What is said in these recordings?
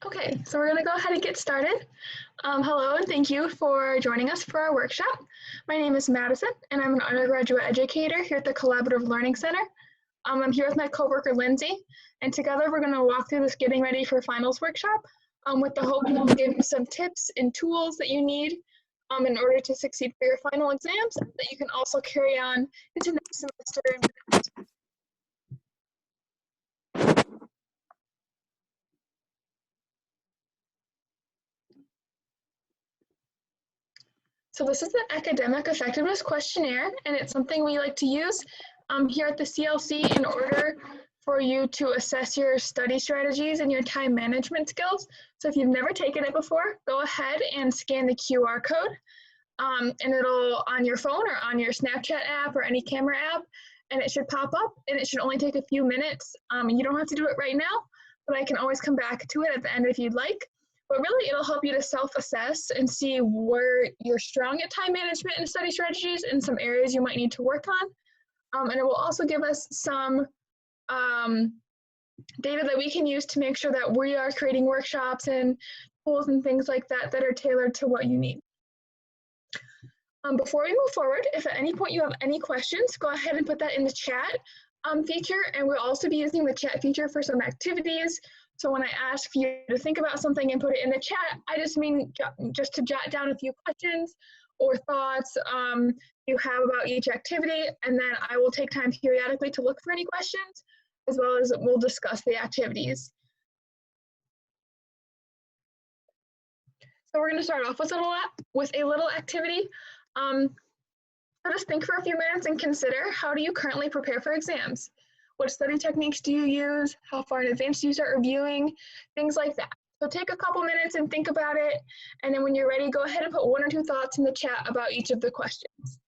Okay, so we're going to go ahead and get started. Hello, and thank you for joining us for our workshop. My name is Madison, and I'm an undergraduate educator here at the Collaborative Learning Center. I'm here with my coworker, Lindsay, and together we're going to walk through this Getting Ready for Finals workshop with the hope to give you some tips and tools that you need in order to succeed for your final exams that you can also carry on into next semester. So this is the Academic Effectiveness Questionnaire, and it's something we like to use here at the CLC in order for you to assess your study strategies and your time management skills. So if you've never taken it before, go ahead and scan the QR code, and it'll on your phone or on your Snapchat app or any camera app, and it should pop up, and it should only take a few minutes. You don't have to do it right now, but I can always come back to it at the end if you'd like. But really, it'll help you to self-assess and see where you're strong at time management and study strategies and some areas you might need to work on. And it will also give us some data that we can use to make sure that we are creating workshops and tools and things like that that are tailored to what you need. Before we move forward, if at any point you have any questions, go ahead and put that in the chat feature, and we'll also be using the chat feature for some activities. So when I ask you to think about something and put it in the chat, I just mean just to jot down a few questions or thoughts you have about each activity, and then I will take time periodically to look for any questions, as well as we'll discuss the activities. So we're going to start off with a little activity. So just think for a few minutes and consider, how do you currently prepare for exams? What study techniques do you use? How far in advance do you start reviewing? Things like that. So take a couple minutes and think about it. And then when you're ready, go ahead and put 1 or 2 thoughts in the chat about each of the questions.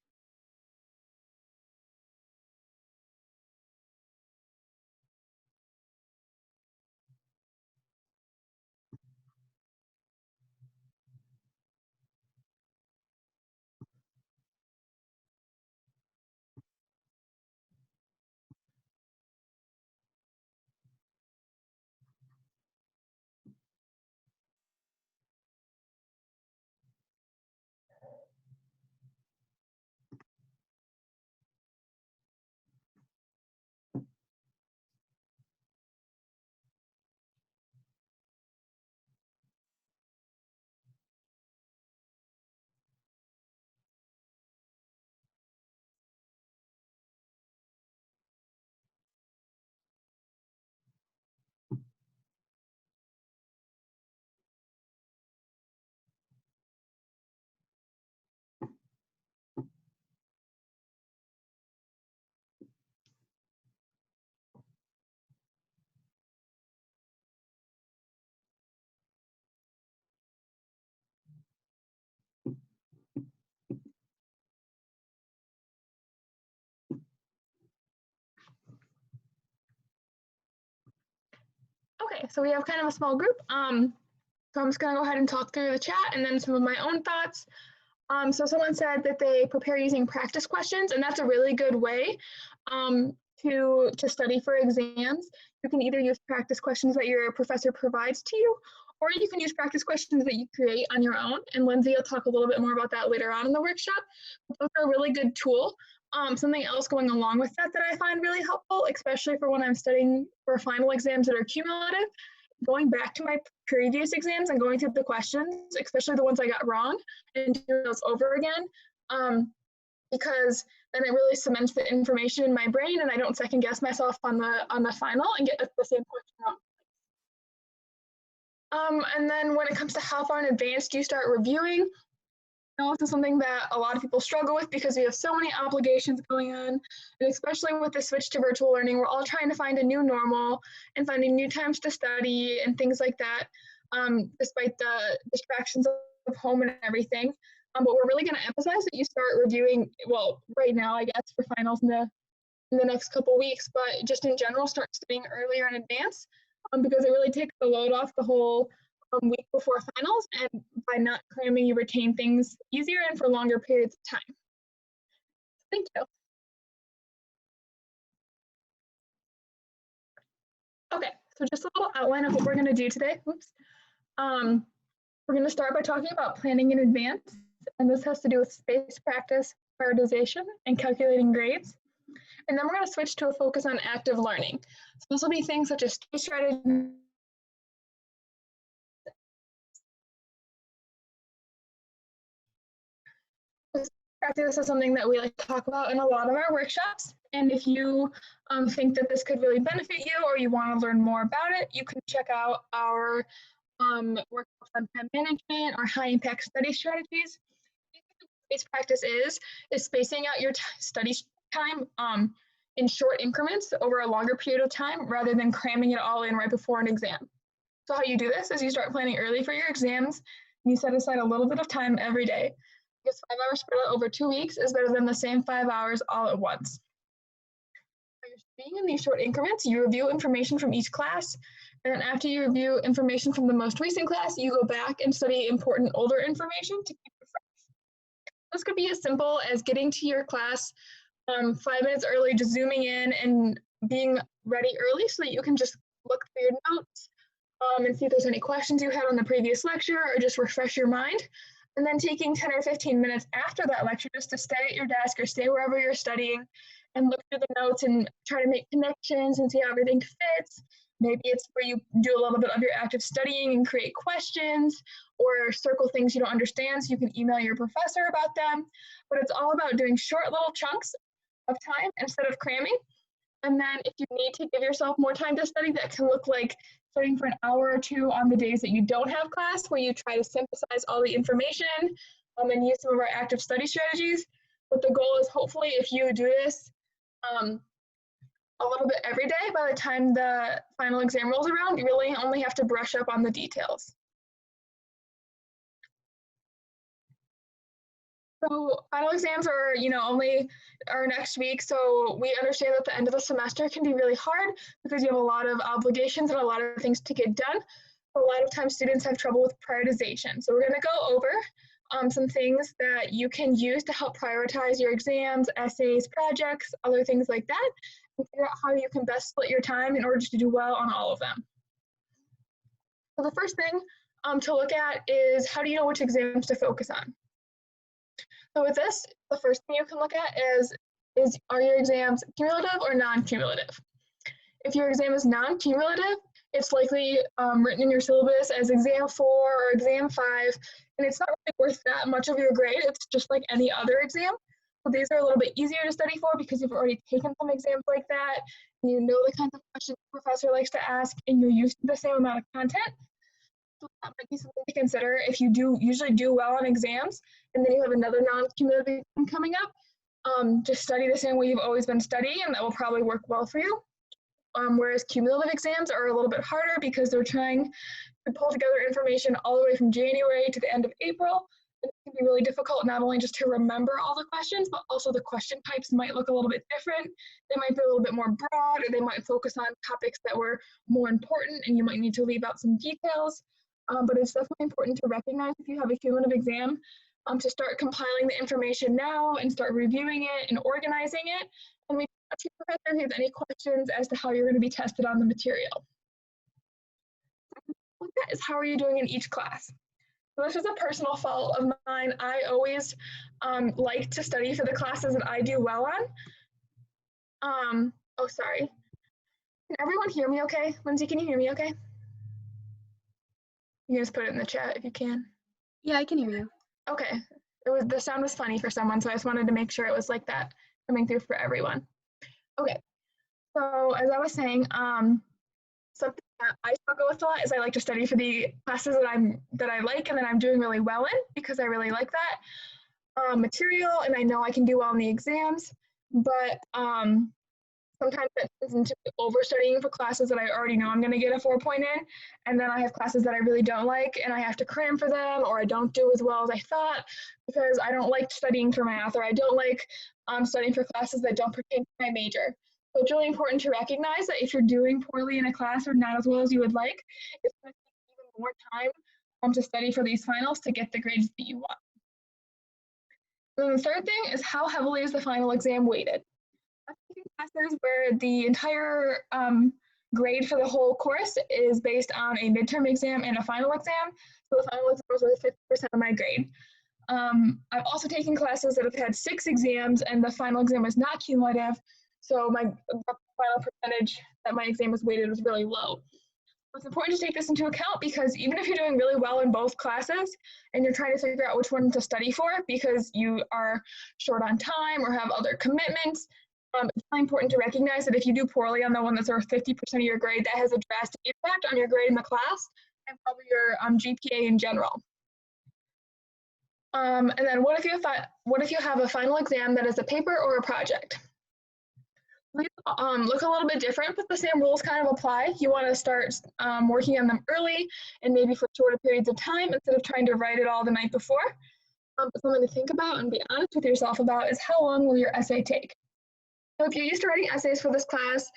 Okay, so we have kind of a small group. So I'm just gonna go ahead and talk through the chat and then some of my own thoughts. So someone said that they prepare using practice questions, and that's a really good way to study for exams. You can either use practice questions that your professor provides to you, or you can use practice questions that you create on your own. And Lindsay will talk a little bit more about that later on in the workshop. But those are a really good tool. Something else going along with that I find really helpful, especially for when I'm studying for final exams that are cumulative, going back to my previous exams and going through the questions, especially the ones I got wrong, and doing those over again, because then it really cements the information in my brain, and I don't second guess myself on the final and get the same question wrong. And then when it comes to how far in advance do you start reviewing, this is something that a lot of people struggle with because we have so many obligations going on, and especially with the switch to virtual learning, we're all trying to find a new normal and finding new times to study and things like that, despite the distractions of home and everything. But we're really going to emphasize that you start reviewing, well, right now, I guess, for finals in the next couple weeks, but just in general, start studying earlier in advance, because it really takes the load off the whole week before finals, and by not cramming, you retain things easier and for longer periods of time. Thank you. Okay, so just a little outline of what we're going to do today. Oops. We're going to start by talking about planning in advance, and this has to do with space practice, prioritization, and calculating grades. And then we're going to switch to a focus on active learning. So this will be things such as study strategy. Practice is something that we like to talk about in a lot of our workshops. And if you think that this could really benefit you or you want to learn more about it, you can check out our workshops on time management or high impact study strategies. Space practice is spacing out your study time in short increments over a longer period of time rather than cramming it all in right before an exam. So how you do this is you start planning early for your exams and you set aside a little bit of time every day. Because 5 hours spread out over 2 weeks is better than the same 5 hours all at once. When you're studying in these short increments, you review information from each class, and then after you review information from the most recent class, you go back and study important older information to keep it fresh. This could be as simple as getting to your class 5 minutes early, just zooming in and being ready early so that you can just look through your notes and see if there's any questions you had on the previous lecture or just refresh your mind. And then taking 10 or 15 minutes after that lecture just to stay at your desk or stay wherever you're studying and look through the notes and try to make connections and see how everything fits. Maybe it's where you do a little bit of your active studying and create questions or circle things you don't understand so you can email your professor about them. But it's all about doing short little chunks of time instead of cramming. And then if you need to give yourself more time to study, that can look like studying for an hour or two on the days that you don't have class, where you try to synthesize all the information and use some of our active study strategies. But the goal is hopefully if you do this a little bit every day, by the time the final exam rolls around, you really only have to brush up on the details. So final exams are, only our next week. So we understand that the end of the semester can be really hard because you have a lot of obligations and a lot of things to get done. A lot of times students have trouble with prioritization. So we're going to go over some things that you can use to help prioritize your exams, essays, projects, other things like that, and figure out how you can best split your time in order to do well on all of them. So the first thing to look at is how do you know which exams to focus on? So with this, the first thing you can look at is are your exams cumulative or non-cumulative? If your exam is non-cumulative, it's likely written in your syllabus as exam 4 or exam 5, and it's not really worth that much of your grade. It's just like any other exam. So these are a little bit easier to study for because you've already taken some exams like that, and you know the kinds of questions the professor likes to ask, and you're used to the same amount of content. So that might be something to consider if you usually do well on exams, and then you have another non-cumulative exam coming up. Just study the same way you've always been studying, and that will probably work well for you. Whereas cumulative exams are a little bit harder because they're trying to pull together information all the way from January to the end of April. It can be really difficult not only just to remember all the questions, but also the question types might look a little bit different. They might be a little bit more broad, or they might focus on topics that were more important, and you might need to leave out some details. But it's definitely important to recognize if you have a cumulative exam to start compiling the information now and start reviewing it and organizing it. And we ask your professor if you have any questions as to how you're going to be tested on the material. That is how are you doing in each class? So this is a personal fault of mine. I always like to study for the classes that I do well on. Oh, sorry. Can everyone hear me okay? Lindsay, can you hear me okay? You can just put it in the chat if you can. Yeah, I can hear you. Okay. The sound was funny for someone, so I just wanted to make sure it was like that coming through for everyone. Okay. So as I was saying, something that I struggle with a lot is I like to study for the classes that I like and that I'm doing really well in because I really like that material and I know I can do well in the exams. But sometimes that turns into overstudying for classes that I already know I'm going to get a 4 point in, and then I have classes that I really don't like and I have to cram for them, or I don't do as well as I thought because I don't like studying for math, or I don't like studying for classes that don't pertain to my major. So it's really important to recognize that if you're doing poorly in a class or not as well as you would like, it's going to take even more time to study for these finals to get the grades that you want. And then the third thing is how heavily is the final exam weighted? Classes where the entire grade for the whole course is based on a midterm exam and a final exam. So the final exam was worth 50% of my grade. I've also taken classes that have had 6 exams and the final exam was not cumulative. So my final percentage that my exam was weighted was really low. It's important to take this into account because even if you're doing really well in both classes and you're trying to figure out which one to study for because you are short on time or have other commitments, it's really important to recognize that if you do poorly on the one that's worth 50% of your grade, that has a drastic impact on your grade in the class and probably your GPA in general. And then what if you have a final exam that is a paper or a project? Look a little bit different, but the same rules kind of apply. You want to start working on them early and maybe for shorter periods of time instead of trying to write it all the night before. Something to think about and be honest with yourself about is how long will your essay take? So if you're used to writing essays for this class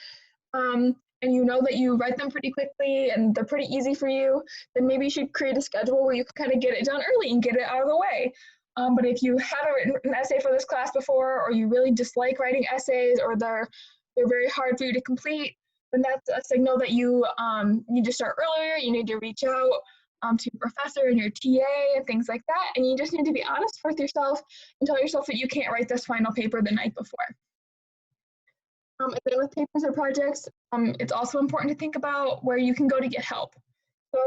and you know that you write them pretty quickly and they're pretty easy for you, then maybe you should create a schedule where you can kind of get it done early and get it out of the way. But if you haven't written an essay for this class before, or you really dislike writing essays, or they're very hard for you to complete, then that's a signal that you need to start earlier. You need to reach out to your professor and your TA and things like that. And you just need to be honest with yourself and tell yourself that you can't write this final paper the night before. And then with papers or projects, it's also important to think about where you can go to get help. So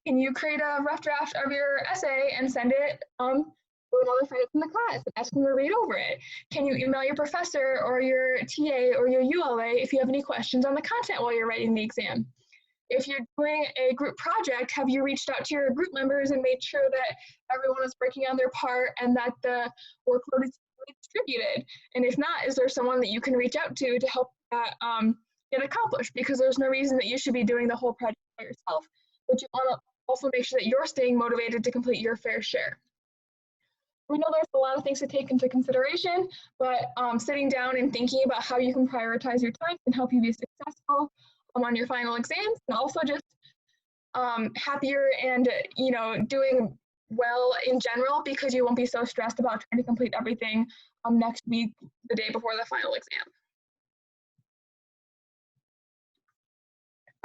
can you create a rough draft of your essay and send it to another friend from the class and ask them to read over it? Can you email your professor or your TA or your ULA if you have any questions on the content while you're writing the exam? If you're doing a group project, have you reached out to your group members and made sure that everyone is working on their part and that the workload is distributed? And if not, is there someone that you can reach out to help that get accomplished? Because there's no reason that you should be doing the whole project by yourself, but you want to also make sure that you're staying motivated to complete your fair share. We know there's a lot of things to take into consideration, but sitting down and thinking about how you can prioritize your time can help you be successful on your final exams, and also just happier and doing well in general because you won't be so stressed about trying to complete everything next week, the day before the final exam.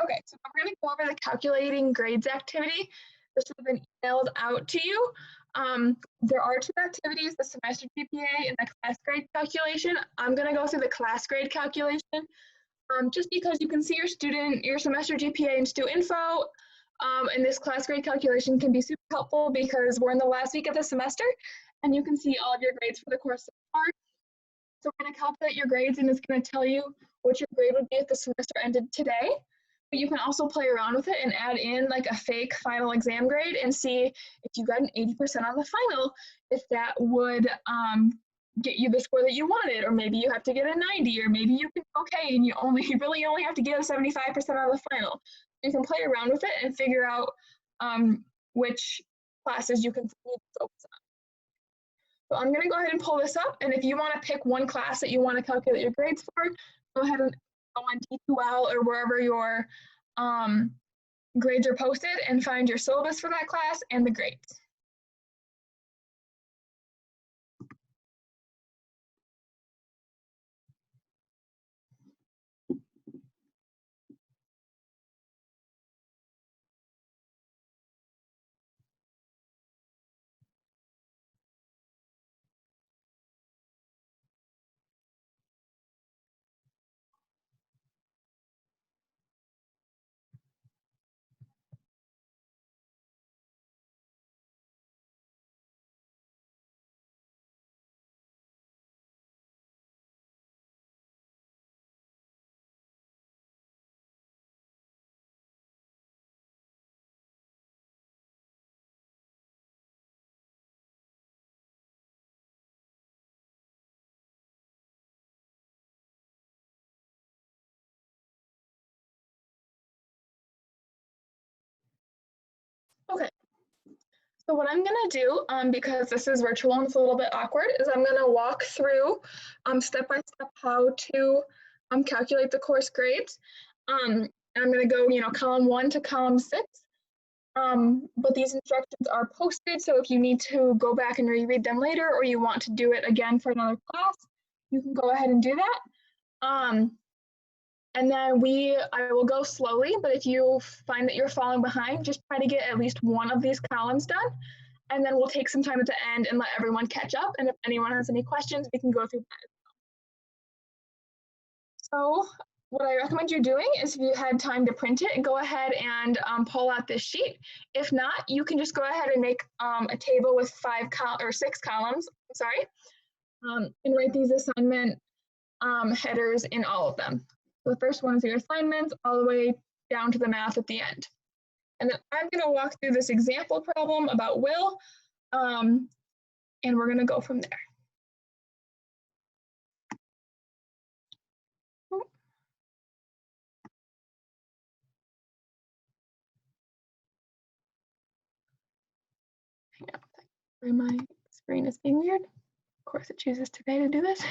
Okay, so I'm going to go over the calculating grades activity. This has been emailed out to you. There are 2 activities, the semester GPA and the class grade calculation. I'm going to go through the class grade calculation just because you can see your semester GPA in StuInfo, and this class grade calculation can be super helpful because we're in the last week of the semester and you can see all of your grades for the course so far. So we're going to calculate your grades and it's going to tell you what your grade would be if the semester ended today. But you can also play around with it and add in like a fake final exam grade and see if you got an 80% on the final, if that would get you the score that you wanted, or maybe you have to get a 90, or maybe you can okay and you really only have to get a 75% on the final. You can play around with it and figure out which classes you can focus on. So I'm going to go ahead and pull this up, and if you want to pick one class that you want to calculate your grades for, go ahead and go on D2L or wherever your grades are posted and find your syllabus for that class and the grades. Okay, so what I'm going to do, because this is virtual and it's a little bit awkward, is I'm going to walk through step by step how to calculate the course grades. I'm going to go, column 1 to column 6. But these instructions are posted, so if you need to go back and reread them later, or you want to do it again for another class, you can go ahead and do that. And then I will go slowly, but if you find that you're falling behind, just try to get at least one of these columns done. And then we'll take some time at the end and let everyone catch up. And if anyone has any questions, we can go through that. So what I recommend you doing is if you had time to print it, go ahead and pull out this sheet. If not, you can just go ahead and make a table with 6 columns, and write these assignment headers in all of them. So the first one is your assignments all the way down to the math at the end. And then I'm going to walk through this example problem about Will, and we're going to go from there. My screen is being weird. Of course, it chooses today to do this.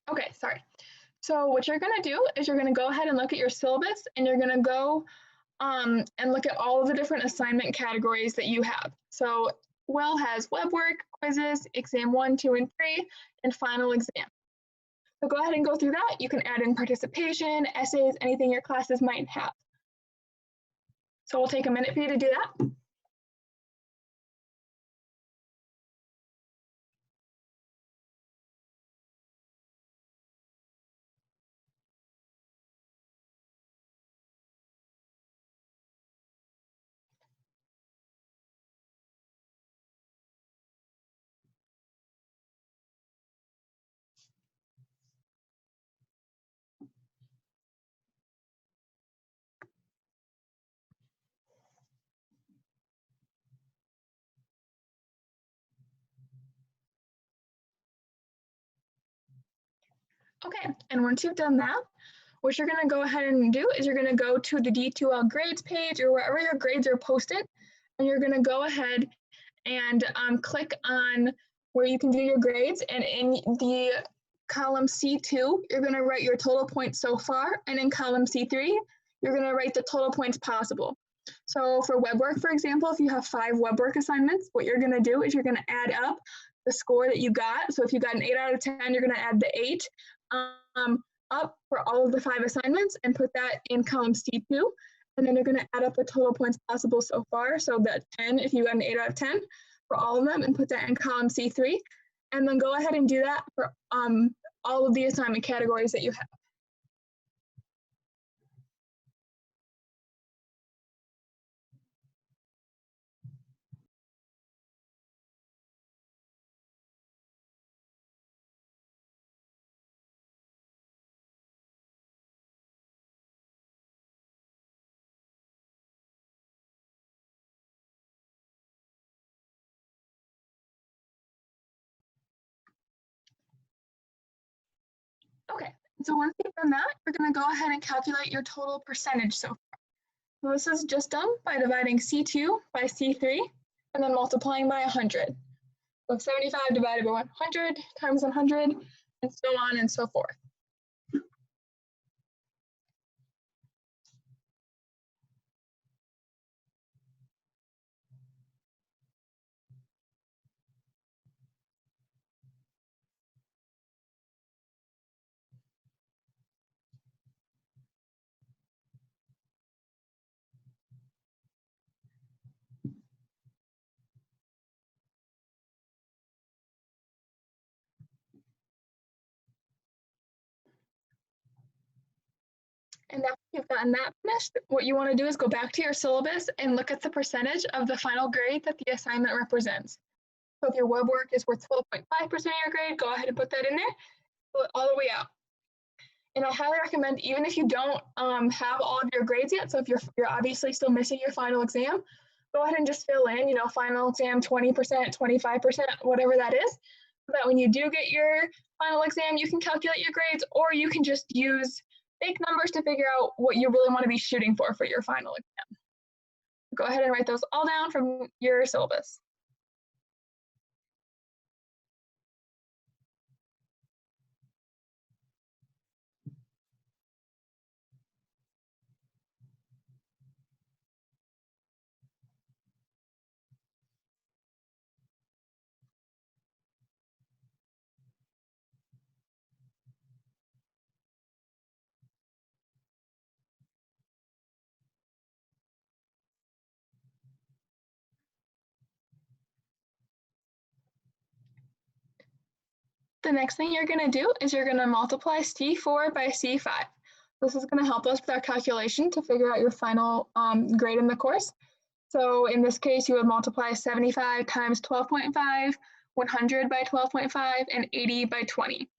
Okay, sorry. So what you're going to do is you're going to go ahead and look at your syllabus, and you're going to go and look at all of the different assignment categories that you have. So Will has web work, quizzes, exam 1, 2, and 3, and final exam. So go ahead and go through that. You can add in participation, essays, anything your classes might have. So we'll take a minute for you to do that. Okay, and once you've done that, what you're going to go ahead and do is you're going to go to the D2L grades page or wherever your grades are posted, and you're going to go ahead and click on where you can do your grades. And in the column C2, you're going to write your total points so far, and in column C3, you're going to write the total points possible. So for web work, for example, if you have 5 web work assignments, what you're going to do is you're going to add up the score that you got. So if you got an 8 out of 10, you're going to add the 8 up for all of the 5 assignments and put that in column C2. And then you're going to add up the total points possible so far. So that 10, if you got an 8 out of 10 for all of them, and put that in column C3. And then go ahead and do that for all of the assignment categories that you have. Okay, so once you've done that, you're going to go ahead and calculate your total percentage so far. So this is just done by dividing C2 by C3 and then multiplying by 100. So 75 divided by 100 times 100, and so on and so forth. And after you've gotten that finished, what you want to do is go back to your syllabus and look at the percentage of the final grade that the assignment represents. So if your web work is worth 12.5% of your grade, go ahead and put that in there, all the way out. And I highly recommend, even if you don't have all of your grades yet, so if you're obviously still missing your final exam, go ahead and just fill in, final exam 20%, 25%, whatever that is, so that when you do get your final exam, you can calculate your grades, or you can just use fake numbers to figure out what you really want to be shooting for your final exam. Go ahead and write those all down from your syllabus. The next thing you're going to do is you're going to multiply C4 by C5. This is going to help us with our calculation to figure out your final grade in the course. So in this case, you would multiply 75 times 12.5, 100 by 12.5, and 80 by 20.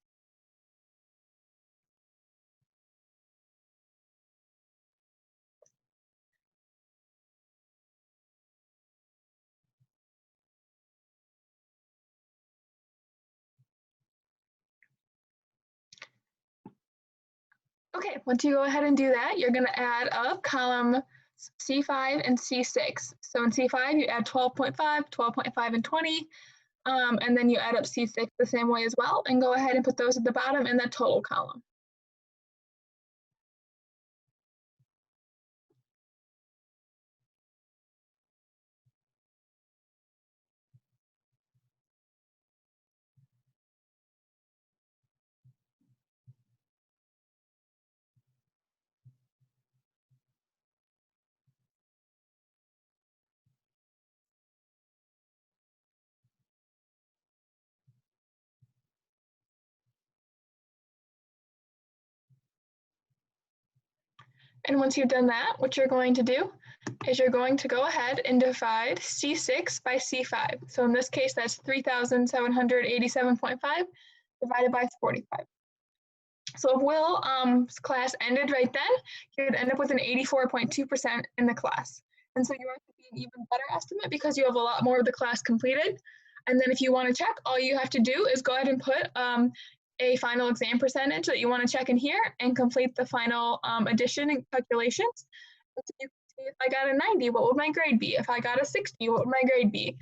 Okay, once you go ahead and do that, you're going to add up column C5 and C6. So in C5, you add 12.5, 12.5, and 20. And then you add up C6 the same way as well, and go ahead and put those at the bottom in the total column. And once you've done that, what you're going to do is you're going to go ahead and divide C6 by C5. So in this case, that's 3,787.5 divided by 45. So if Will's class ended right then, you would end up with an 84.2% in the class. And so yours would be an even better estimate because you have a lot more of the class completed. And then if you want to check, all you have to do is go ahead and put a final exam percentage that you want to check in here and complete the final addition and calculations. So you can see if I got a 90, what would my grade be? If I got a 60, what would my grade be?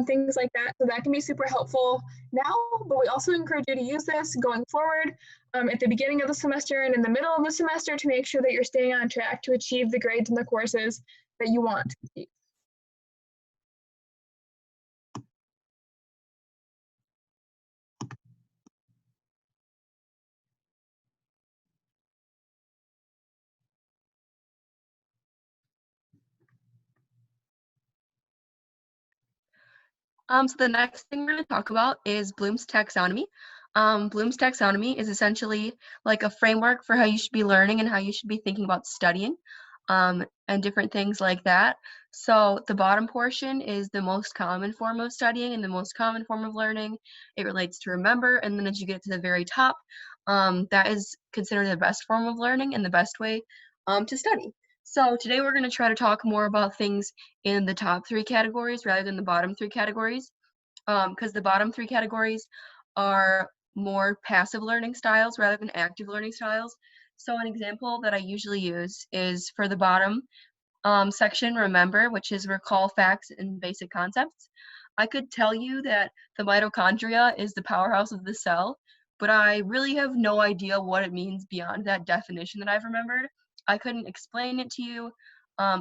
Things like that. So that can be super helpful now, but we also encourage you to use this going forward at the beginning of the semester and in the middle of the semester to make sure that you're staying on track to achieve the grades in the courses that you want to achieve. So the next thing we're going to talk about is Bloom's taxonomy. Bloom's taxonomy is essentially like a framework for how you should be learning and how you should be thinking about studying, and different things like that. So the bottom portion is the most common form of studying and the most common form of learning. It relates to remember, and then as you get to the very top, that is considered the best form of learning and the best way to study. So today we're going to try to talk more about things in the top three categories rather than the bottom three categories, because the bottom three categories are more passive learning styles rather than active learning styles. So an example that I usually use is for the bottom section, remember, which is recall facts and basic concepts. I could tell you that the mitochondria is the powerhouse of the cell, but I really have no idea what it means beyond that definition that I've remembered. I couldn't explain it to you,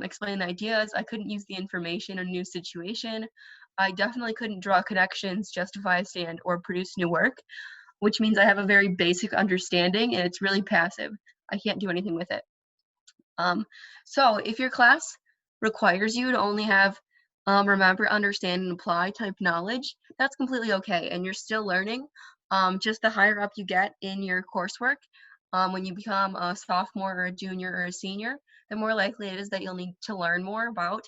explain the ideas. I couldn't use the information in a new situation. I definitely couldn't draw connections, justify a stand, or produce new work, which means I have a very basic understanding and it's really passive. I can't do anything with it. So if your class requires you to only have remember, understand, and apply type knowledge, that's completely okay, and you're still learning. Just the higher up you get in your coursework, when you become a sophomore or a junior or a senior, the more likely it is that you'll need to learn more about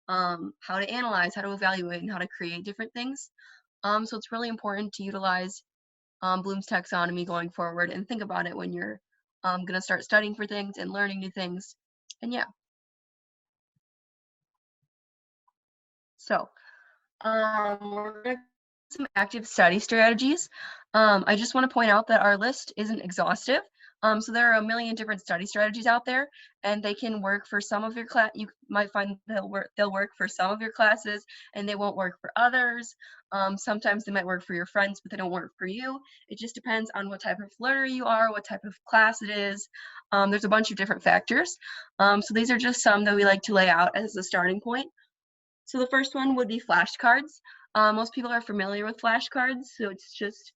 how to analyze, how to evaluate, and how to create different things. So it's really important to utilize Bloom's taxonomy going forward and think about it when you're going to start studying for things and learning new things. And yeah. So we're going to some active study strategies. I just want to point out that our list isn't exhaustive. So there are a million different study strategies out there, and they can work for some of your class. You might find they'll work for some of your classes, and they won't work for others. Sometimes they might work for your friends, but they don't work for you. It just depends on what type of learner you are, what type of class it is. There's a bunch of different factors. So these are just some that we like to lay out as a starting point. So the first one would be flashcards. Most people are familiar with flashcards, so it's just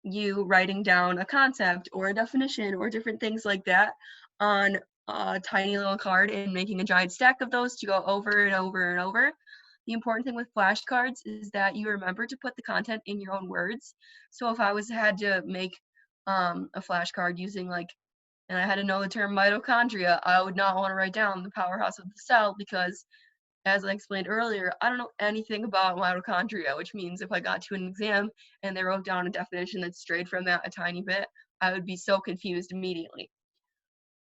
you writing down a concept or a definition or different things like that on a tiny little card and making a giant stack of those to go over and over and over. the important thing with flashcards is that you remember to put the content in your own words. So if I had to make a flashcard using and I had to know the term mitochondria, I would not want to write down the powerhouse of the cell because, as I explained earlier, I don't know anything about mitochondria, which means if I got to an exam and they wrote down a definition that strayed from that a tiny bit, I would be so confused immediately.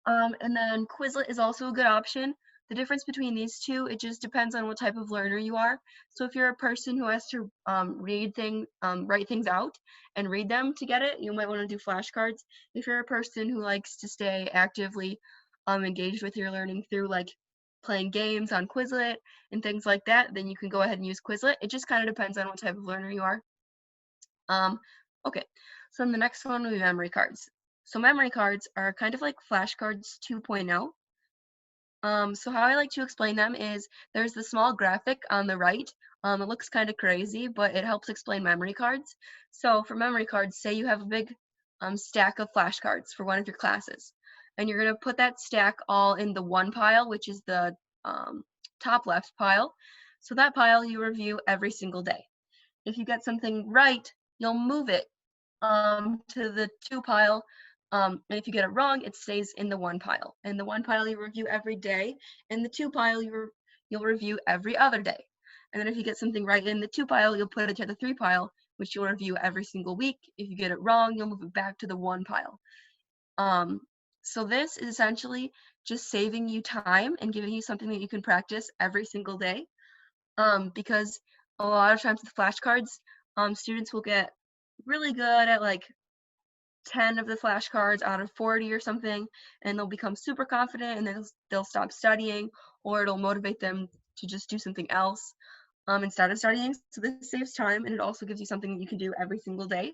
And then Quizlet is also a good option. The difference between these two, it just depends on what type of learner you are. So if you're a person who has to write things out and read them to get it, you might want to do flashcards. If you're a person who likes to stay actively engaged with your learning through playing games on Quizlet and things like that, then you can go ahead and use Quizlet. It just kind of depends on what type of learner you are. Okay, so then the next one will be memory cards. So memory cards are kind of like flashcards 2.0. So how I like to explain them is there's the small graphic on the right. It looks kind of crazy, but it helps explain memory cards. So for memory cards, say you have a big stack of flashcards for one of your classes, and you're going to put that stack all in the one pile, which is the top left pile. So that pile you review every single day. If you get something right, you'll move it to the 2 pile. And if you get it wrong, it stays in the 1 pile. And the 1 pile you review every day, and the 2 pile you'll review every other day. And then if you get something right in the 2 pile, you'll put it to the 3 pile, which you'll review every single week. If you get it wrong, you'll move it back to the 1 pile. So this is essentially just saving you time and giving you something that you can practice every single day. Because a lot of times with flashcards, students will get really good at 10 of the flashcards out of 40 or something, and they'll become super confident, and then they'll stop studying, or it'll motivate them to just do something else instead of studying. So this saves time, and it also gives you something that you can do every single day.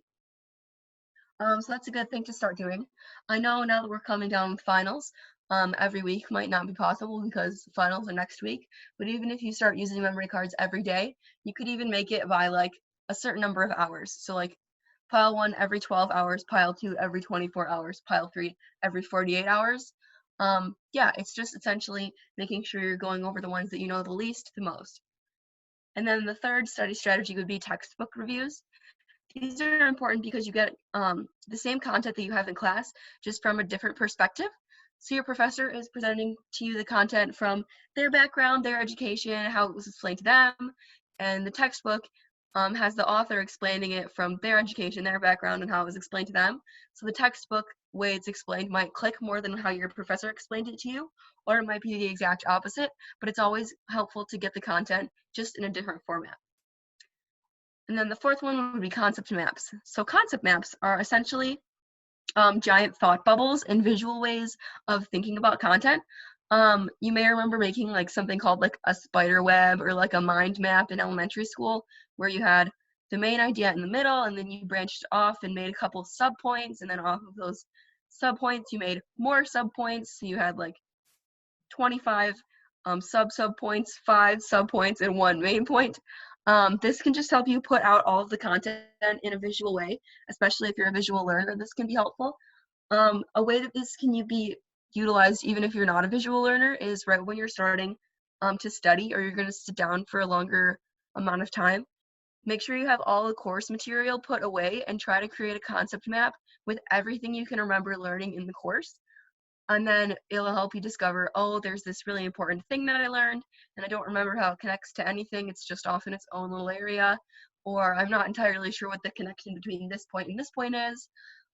So that's a good thing to start doing. I know now that we're coming down with finals, every week might not be possible because finals are next week, but even if you start using memory cards every day, you could even make it by a certain number of hours. So pile 1 every 12 hours, pile 2 every 24 hours, pile 3 every 48 hours. Yeah, it's just essentially making sure you're going over the ones that you know the least, the most. And then the third study strategy would be textbook reviews. These are important because you get the same content that you have in class, just from a different perspective. So your professor is presenting to you the content from their background, their education, how it was explained to them, and the textbook has the author explaining it from their education, their background, and how it was explained to them. So the textbook way it's explained might click more than how your professor explained it to you, or it might be the exact opposite, but it's always helpful to get the content just in a different format. And then the fourth one would be concept maps. So concept maps are essentially giant thought bubbles and visual ways of thinking about content. You may remember making something called a spider web or a mind map in elementary school, where you had the main idea in the middle, and then you branched off and made a couple subpoints, and then off of those subpoints you made more subpoints. So you had 25 sub-subpoints, 5 subpoints, and 1 main point. This can just help you put out all of the content in a visual way, especially if you're a visual learner. This can be helpful. A way that this can be utilized even if you're not a visual learner is right when you're starting to study, or you're going to sit down for a longer amount of time. Make sure you have all the course material put away and try to create a concept map with everything you can remember learning in the course. And then it'll help you discover, oh, there's this really important thing that I learned, and I don't remember how it connects to anything. It's just off in its own little area, or I'm not entirely sure what the connection between this point and this point is.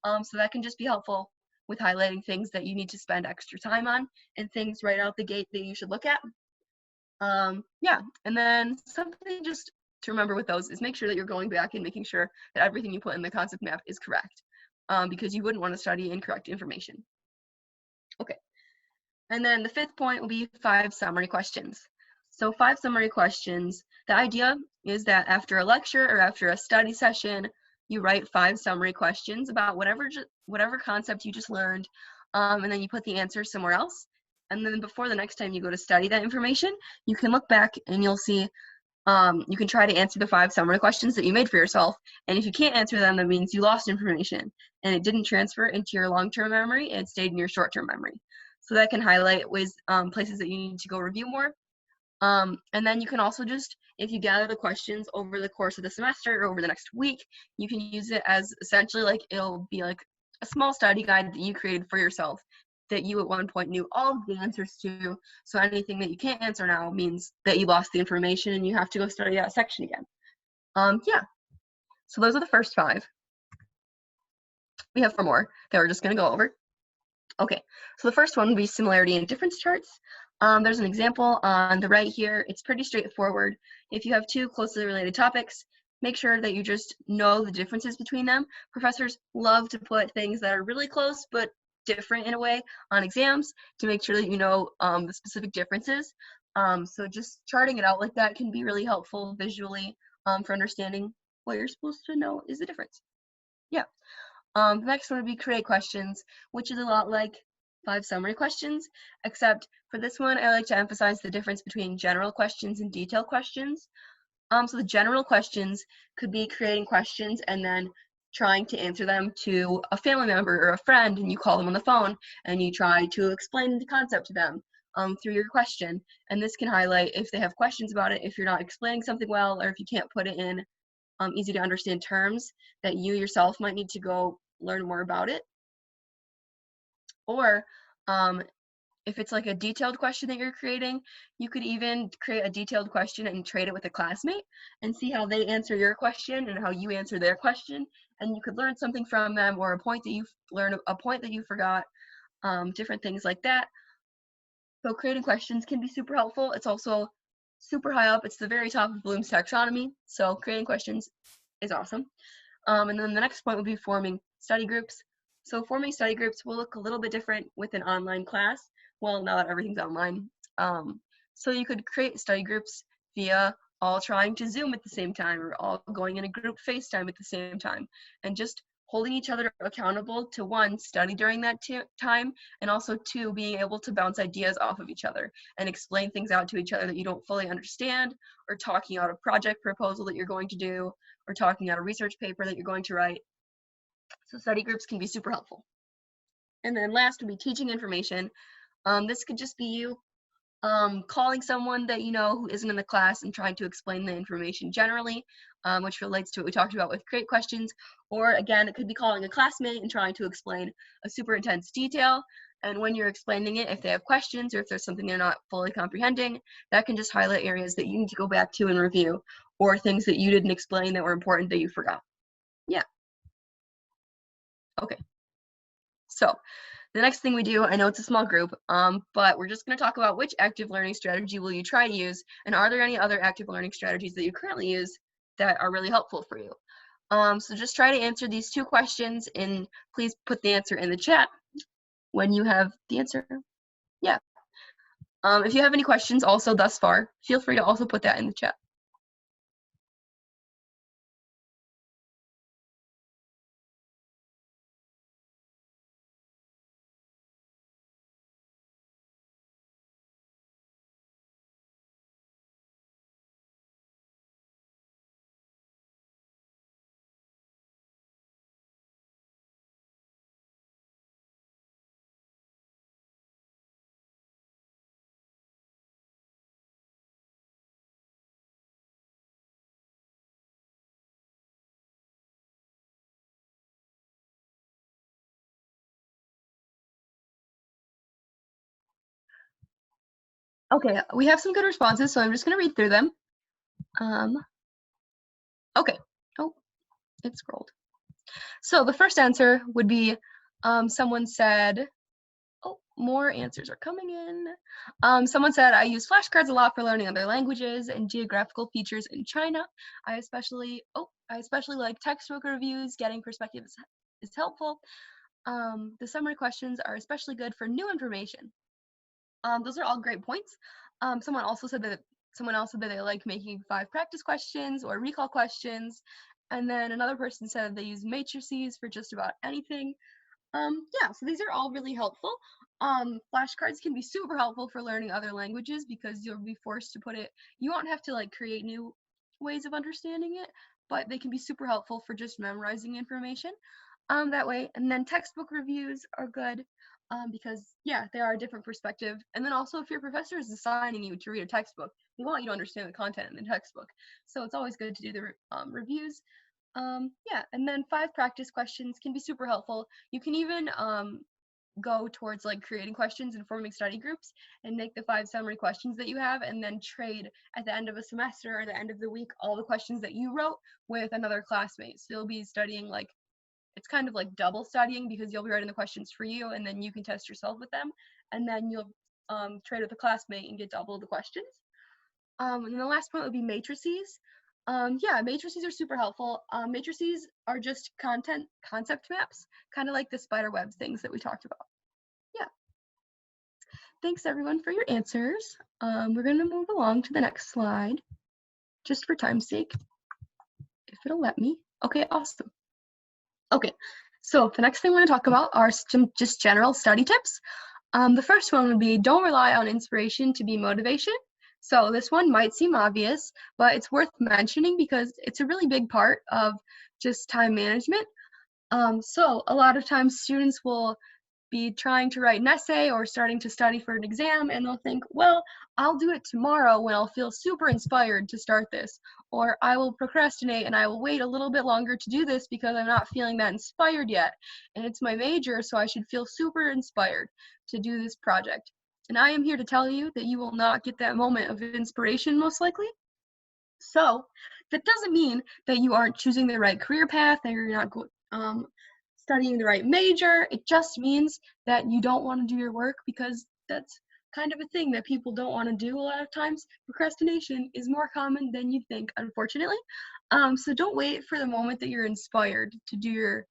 So that can just be helpful with highlighting things that you need to spend extra time on and things right out the gate that you should look at. Yeah, and then something just to remember with those is make sure that you're going back and making sure that everything you put in the concept map is correct, because you wouldn't want to study incorrect information. Okay, and then the fifth point will be 5 summary questions. So 5 summary questions, the idea is that after a lecture or after a study session, you write 5 summary questions about whatever concept you just learned, and then you put the answer somewhere else. And then before the next time you go to study that information, you can look back and you'll see, you can try to answer the 5 summary questions that you made for yourself. And if you can't answer them, that means you lost information and it didn't transfer into your long-term memory, and it stayed in your short-term memory. So that can highlight ways, places that you need to go review more. And then you can also just, if you gather the questions over the course of the semester or over the next week, you can use it as essentially like it'll be like a small study guide that you created for yourself that you at one point knew all of the answers to. So anything that you can't answer now means that you lost the information and you have to go study that section again. Yeah, so those are the first 5. We have 4 more that we're just going to go over. Okay, so the first one would be similarity and difference charts. There's an example on the right here. It's pretty straightforward. If you have 2 closely related topics, make sure that you just know the differences between them. Professors love to put things that are really close but different in a way on exams to make sure that you know the specific differences. So just charting it out like that can be really helpful visually for understanding what you're supposed to know is the difference. Yeah. The next one would be create questions, which is a lot like 5 summary questions, except for this one, I like to emphasize the difference between general questions and detailed questions. So the general questions could be creating questions and then trying to answer them to a family member or a friend, and you call them on the phone and you try to explain the concept to them through your question. And this can highlight if they have questions about it, if you're not explaining something well, or if you can't put it in easy to understand terms that you yourself might need to go learn more about it. Or if it's like a detailed question that you're creating, you could even create a detailed question and trade it with a classmate and see how they answer your question and how you answer their question. And you could learn something from them, or a point that you learned, a point that you forgot, different things like that. So creating questions can be super helpful. It's also super high up. It's the very top of Bloom's taxonomy. So creating questions is awesome. And then the next point would be forming study groups. So forming study groups will look a little bit different with an online class. Well, now that everything's online. So you could create study groups via all trying to Zoom at the same time, or all going in a group FaceTime at the same time, and just holding each other accountable to, 1, study during that time, and also 2, being able to bounce ideas off of each other and explain things out to each other that you don't fully understand, or talking out a project proposal that you're going to do, or talking out a research paper that you're going to write. So study groups can be super helpful. And then last would be teaching information. This could just be you calling someone that you know who isn't in the class and trying to explain the information generally, which relates to what we talked about with create questions. Or again, it could be calling a classmate and trying to explain a super intense detail. And when you're explaining it, if they have questions or if there's something they're not fully comprehending, that can just highlight areas that you need to go back to and review, or things that you didn't explain that were important that you forgot. Yeah. Okay. So the next thing we do, I know it's a small group, but we're just going to talk about which active learning strategy will you try to use, and are there any other active learning strategies that you currently use that are really helpful for you? So just try to answer these 2 questions, and please put the answer in the chat when you have the answer. Yeah. If you have any questions also thus far, feel free to also put that in the chat. Okay, we have some good responses, so I'm just going to read through them. Okay. Oh, it scrolled. So the first answer would be someone said, oh, more answers are coming in. Someone said, I use flashcards a lot for learning other languages and geographical features in China. I especially like textbook reviews. Getting perspective is helpful. The summary questions are especially good for new information. Those are all great points. Someone else said that they like making 5 practice questions or recall questions. And then another person said they use matrices for just about anything. Yeah, so these are all really helpful. Flashcards can be super helpful for learning other languages because you'll be forced to put it, you won't have to like create new ways of understanding it, but they can be super helpful for just memorizing information that way. And then textbook reviews are good. because yeah, they are a different perspective. And then also if your professor is assigning you to read a textbook, they want you to understand the content in the textbook. So it's always good to do the reviews. Yeah, and then 5 practice questions can be super helpful. You can even go towards like creating questions and forming study groups and make the 5 summary questions that you have, and then trade at the end of a semester or the end of the week all the questions that you wrote with another classmate. So you'll be studying, like, it's kind of like double studying, because you'll be writing the questions for you and then you can test yourself with them, and then you'll trade with a classmate and get double the questions. And then the last point would be matrices. Yeah, matrices are super helpful. Matrices are just concept maps, kind of like the spider web things that we talked about. Yeah. Thanks everyone for your answers. We're going to move along to the next slide, just for time's sake, if it'll let me. Okay, awesome. Okay, so the next thing we're going to talk about are some just general study tips. The first one would be, don't rely on inspiration to be motivation. So this one might seem obvious, but it's worth mentioning because it's a really big part of just time management. So a lot of times students will be trying to write an essay or starting to study for an exam, and they'll think, well, I'll do it tomorrow when I'll feel super inspired to start this, or I will procrastinate and I will wait a little bit longer to do this because I'm not feeling that inspired yet, and it's my major, so I should feel super inspired to do this project. And I am here to tell you that you will not get that moment of inspiration, most likely. So that doesn't mean that you aren't choosing the right career path, that you're not studying the right major. It just means that you don't want to do your work, because that's kind of a thing that people don't want to do a lot of times. Procrastination is more common than you think, unfortunately. So don't wait for the moment that you're inspired to do your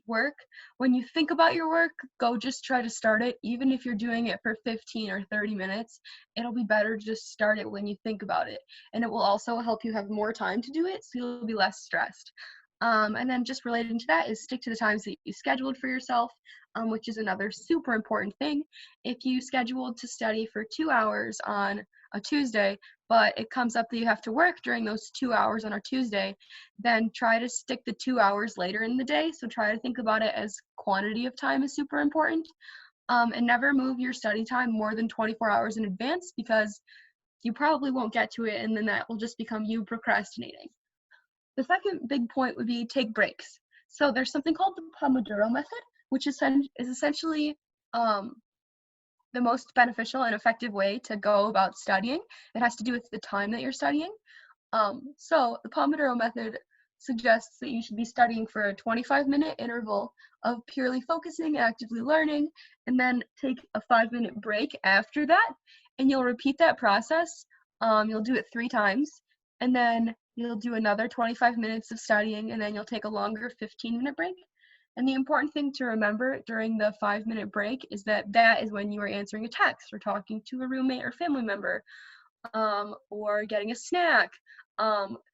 work. When you think about your work, go just try to start it. Even if you're doing it for 15 or 30 minutes, it'll be better to just start it when you think about it. And it will also help you have more time to do it, so you'll be less stressed. And then just relating to that is stick to the times that you scheduled for yourself, which is another super important thing. If you scheduled to study for 2 hours on a Tuesday, but it comes up that you have to work during those 2 hours on a Tuesday, then try to stick the 2 hours later in the day. So try to think about it as quantity of time is super important. And never move your study time more than 24 hours in advance, because you probably won't get to it, and then that will just become you procrastinating. The second big point would be take breaks. So there's something called the Pomodoro method, which is essentially the most beneficial and effective way to go about studying. It has to do with the time that you're studying. So the Pomodoro method suggests that you should be studying for a 25-minute interval of purely focusing, actively learning, and then take a 5-minute break after that. And you'll repeat that process. You'll do it 3 times, and then you'll do another 25 minutes of studying, and then you'll take a longer 15-minute break. And the important thing to remember during the 5-minute break is that that is when you are answering a text or talking to a roommate or family member, or getting a snack,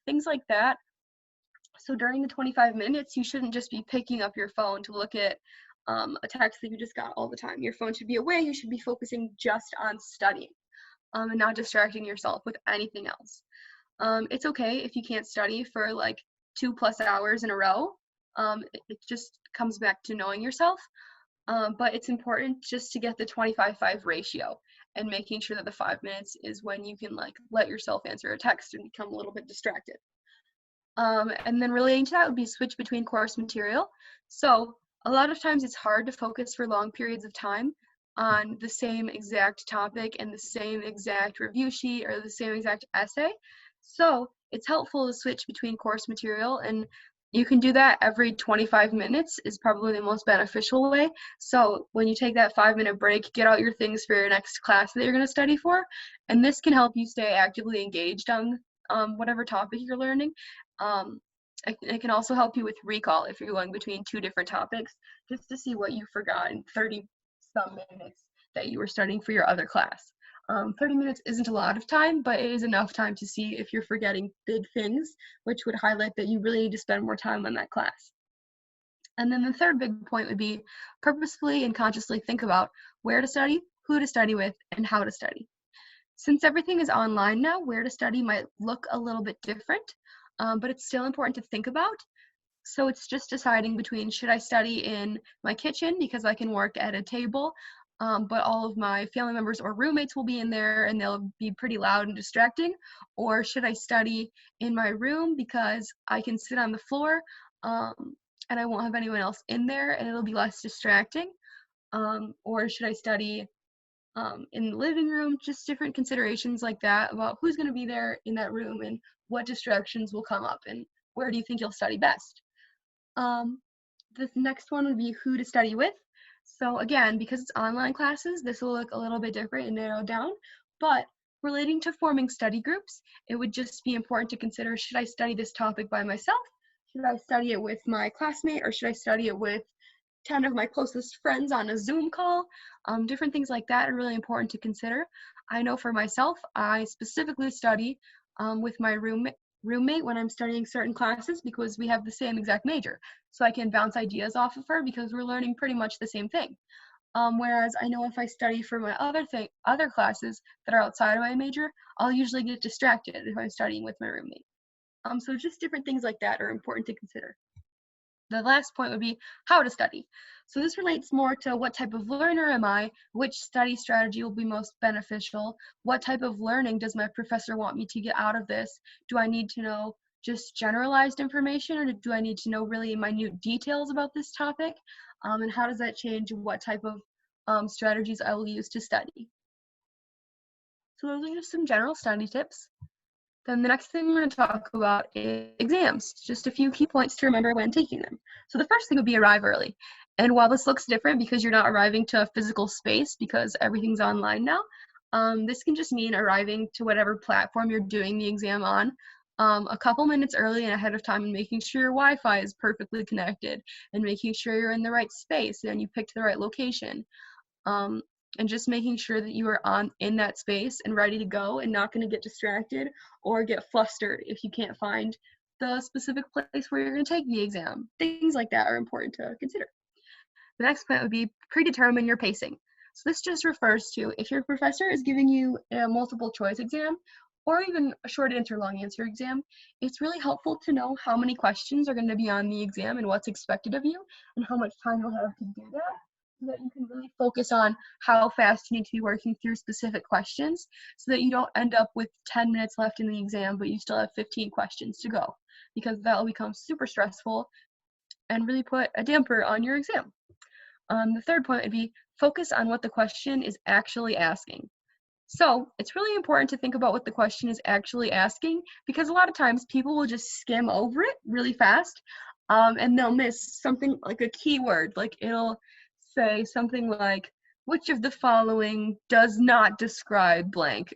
things like that. So during the 25 minutes, you shouldn't just be picking up your phone to look at a text that you just got all the time. Your phone should be away. You should be focusing just on studying, and not distracting yourself with anything else. It's okay if you can't study for like 2+ hours in a row. It just comes back to knowing yourself. But it's important just to get the 25-5 ratio, and making sure that the 5 minutes is when you can like let yourself answer a text and become a little bit distracted. And then relating to that would be switch between course material. So a lot of times it's hard to focus for long periods of time on the same exact topic and the same exact review sheet or the same exact essay. So it's helpful to switch between course material, and you can do that every 25 minutes is probably the most beneficial way. So when you take that 5-minute break, get out your things for your next class that you're going to study for, and this can help you stay actively engaged on whatever topic you're learning. It can also help you with recall if you're going between 2 different topics, just to see what you forgot in 30-some minutes that you were studying for your other class. 30 minutes isn't a lot of time, but it is enough time to see if you're forgetting big things, which would highlight that you really need to spend more time on that class. And then the third big point would be purposefully and consciously think about where to study, who to study with, and how to study. Since everything is online now, where to study might look a little bit different, but it's still important to think about. So it's just deciding between, should I study in my kitchen because I can work at a table, but all of my family members or roommates will be in there and they'll be pretty loud and distracting, or should I study in my room because I can sit on the floor, and I won't have anyone else in there and it'll be less distracting, or should I study in the living room? Just different considerations like that about who's going to be there in that room and what distractions will come up and where do you think you'll study best. The next one would be who to study with. So again, because it's online classes, this will look a little bit different and narrowed down, but relating to forming study groups, it would just be important to consider, should I study this topic by myself? Should I study it with my classmate, or should I study it with 10 of my closest friends on a Zoom call? Different things like that are really important to consider. I know for myself, I specifically study with my roommate when I'm studying certain classes because we have the same exact major. So I can bounce ideas off of her because we're learning pretty much the same thing. Whereas I know if I study for my other classes that are outside of my major, I'll usually get distracted if I'm studying with my roommate. So just different things like that are important to consider. The last point would be how to study. So this relates more to what type of learner am I, which study strategy will be most beneficial, what type of learning does my professor want me to get out of this? Do I need to know just generalized information, or do I need to know really minute details about this topic? And how does that change what type of strategies I will use to study? So those are just some general study tips. Then the next thing we're going to talk about is exams, just a few key points to remember when taking them. So the first thing would be arrive early. And while this looks different because you're not arriving to a physical space because everything's online now, this can just mean arriving to whatever platform you're doing the exam on a couple minutes early and ahead of time, and making sure your Wi-Fi is perfectly connected and making sure you're in the right space and you picked the right location. And just making sure that you are in that space and ready to go and not going to get distracted or get flustered if you can't find the specific place where you're going to take the exam. Things like that are important to consider. The next point would be predetermine your pacing. So this just refers to if your professor is giving you a multiple choice exam or even a short answer, long answer exam, it's really helpful to know how many questions are going to be on the exam and what's expected of you and how much time you'll have to do that, so that you can really focus on how fast you need to be working through specific questions so that you don't end up with 10 minutes left in the exam, but you still have 15 questions to go, because that will become super stressful and really put a damper on your exam. The third point would be focus on what the question is actually asking. So it's really important to think about what the question is actually asking, because a lot of times people will just skim over it really fast, and they'll miss something like a keyword. Like it'll say something like, which of the following does not describe blank,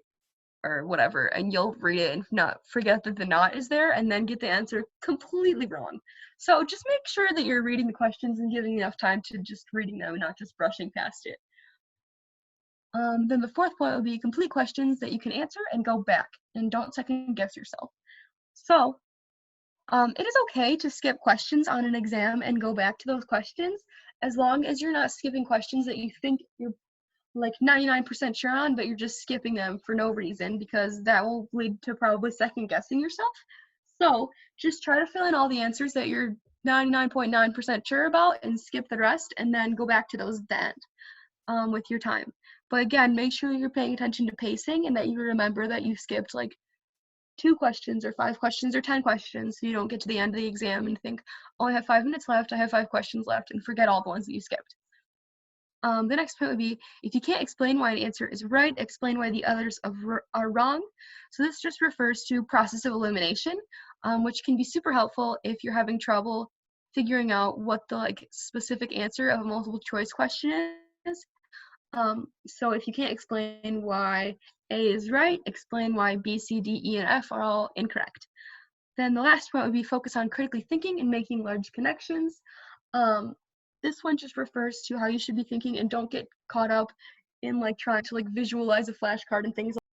or whatever, and you'll read it and not forget that the not is there and then get the answer completely wrong. So just make sure that you're reading the questions and giving enough time to just reading them and not just brushing past it. Then the fourth point would be complete questions that you can answer and go back, and don't second guess yourself. So it is okay to skip questions on an exam and go back to those questions, as long as you're not skipping questions that you think you're like 99% sure on, but you're just skipping them for no reason, because that will lead to probably second guessing yourself. So just try to fill in all the answers that you're 99.9% sure about and skip the rest, and then go back to those at the end with your time. But again, make sure you're paying attention to pacing and that you remember that you skipped like 2 questions or 5 questions or 10 questions, so you don't get to the end of the exam and think, oh, I have 5 minutes left, I have 5 questions left, and forget all the ones that you skipped. The next point would be, if you can't explain why an answer is right, explain why the others are wrong. So this just refers to process of elimination, which can be super helpful if you're having trouble figuring out what the specific answer of a multiple choice question is. So if you can't explain why A is right, explain why B, C, D, E, and F are all incorrect. Then the last point would be focus on critically thinking and making large connections. This one just refers to how you should be thinking, and don't get caught up in trying to visualize a flashcard and things